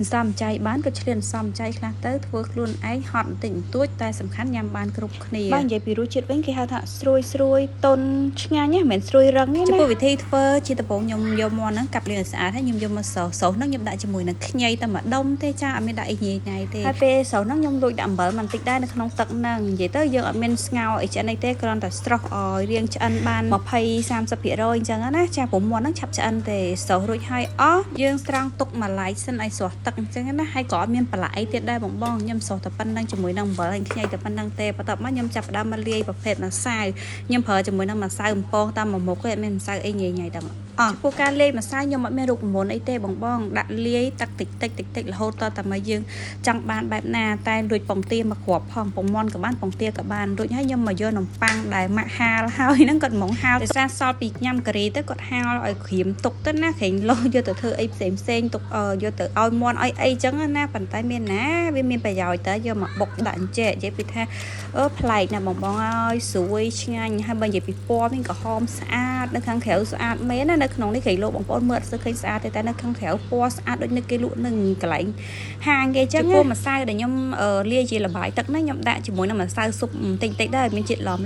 Xăm chay bán có liền xăm chay khá tới vừa luôn ấy hot tỉnh tuốt tai sầm khán nhằm bán group kia bán vậy bị rú chết với cái hao thạ xôi tôn nghe nhé mình xôi răng nhé chứ vị thi phơ chỉ tập bộ nhom nhom mòn nó cặp liền xả thấy nhom nhom mà sầu nó nhom đại chỉ mùi nó nhây ta mà đông thế cha mới đại gì này thế hai pe sầu nó nhom đôi đậm bở mình tịchได้nó không tận năng vậy tới giờ mình ngao ở trên này thế còn tại stroke riêng cho anh ban mà pay sam sập hiện rồi chẳng á chaผมmòn nó chập cho anh thì sầu rồi hai dương strong tục mà lại xin ai sửa tận chẳng á hay có miên lại tiếtได้បងបងខ្ញុំសោះតែប៉ុណ្ណឹងជាមួយនឹងបើខ្ញៃតែប៉ុណ្ណឹងទេបន្ទាប់មកខ្ញុំចាប់ដើមមកលាយប្រភេទម្សៅខ្ញុំប្រើជាមួយនឹងម្សៅបំពងតាមមួយមុខទេមានម្សៅអីញ៉ៃដល់ពូការលាយម្សៅខ្ញុំអត់មានរូបមន្តអីទេបងបងដាក់លាយទឹកតិចរហូតតតែមកយើងចង់បានបែបណាតែរួចពងទាមកគ្រាប់ផងពងមន់ក៏បានពងទាក៏បានរួចហើយខ្ញុំមកយកនំប៉័ងដែលម៉ាក់ហាលហើយហ្នឹងគាត់ហ្មងហាលតែសារសល់ពីញ៉ាំការីទៅគាត់ហាលឲ្យក្រៀមទុកទៅណាក្រែងលោយកទៅធ្វើអីផ្សេងទុកយកទៅឲ្យមន់ឲ្យអីចឹងណាប៉ុន្តែមានណាវាមានប្រយោជន៍តើយកមកបុកដាក់អញ្ចេះនិយាយពីថាប្លែកណាបងបងឲ្យស្រួយឆ្ងាញ់ហើយបើនិយាយពីពណ៌វិញក៏ហមស្អាតនៅខាងក្រៅស្អាតមែនណានៅក្នុងនេះគេលោកបងប្អូនមើលអត់ឃើញស្អាតទេតែនៅខាងក្រៅពណ៌ស្អាតដូចនៅគេលក់នឹងកន្លែងហាងគេចឹងពណ៌ម្សៅដែលខ្ញុំលាយជាលបាយទឹកហ្នឹងខ្ញុំដាក់ជាមួយនឹងម្សៅស៊ុបតិចដែរមានជាតិឡំ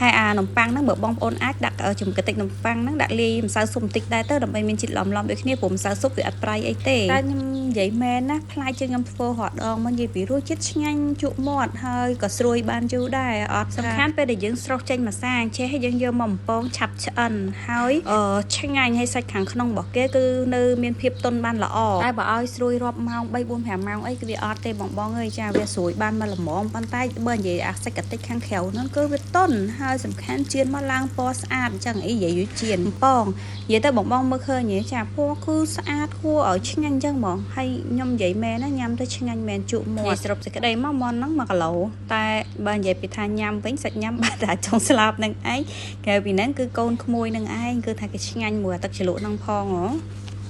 ហើយអានំប៉័ងហ្នឹងបើបងប្អូនអាចដាក់ជាមួយកតិចនំប៉័ងហ្នឹងដាក់លាយម្សៅស៊ុបបន្តិចដែរទៅដើម្បីមានជាតិឡំដូចគ្នាព្រោះម្សៅស៊ុបវាអត់ប្រៃអីទេតែខ្ញុំនិយាយមែនណាផ្លែជាងខ្ញុំធ្វើរហដងមកនិយាយពីរសជាតិឆ្ងាញ់ជក់មាត់ហើយក៏ស្រួយបានយូរដែរអត់សំខាន់ពេលដែលយើងស្រុះចេញម្សៅចេះយើងយកមកបំពងឆាប់ឆ្អិនហើយឆ្ងាញ់ហើយសាច់ខាងក្នុងរបស់គេគឺនៅមានភាពទន់បានល្អតែបើឲ្យស្រួយរាប់ម៉ោង3 4 5ម៉ោងអីគឺវាអត់ទេបងបងអើយចាវាស្រួយបានមកល្មមប៉ុន្តែបើនិយាយអាសាច់កតិចខាងក្រៅហ្នឹងគឺវាទន់ហើយសំខាន់ជៀនមកឡើងពណ៌ស្អាតអញ្ចឹងអីនិយាយជៀនបំពងនិយាយទៅបងបងមើលឃើញចាពណ៌គឺស្អាតគួរឲ្យឆ្ងាញ់អញ្ចឹងហ្មងហើយខ្ញុំនិយាយមែនណាញ៉ាំទៅឆ្ងាញ់មែនជក់មាត់សរុបសេចក្តីមកមន់ហ្នឹង1គីឡូតែបើនិយាយពីថាញ៉ាំវិញសាច់ញ៉ាំបាត់តែចុងស្លាប់នឹងឯងក្រៅពីហ្នឹងគឺកូនក្មួយនឹងឯងគឺថាគេឆ្ងាញ់មួយទឹកជ្រលក់ហ្នឹងផងហ៎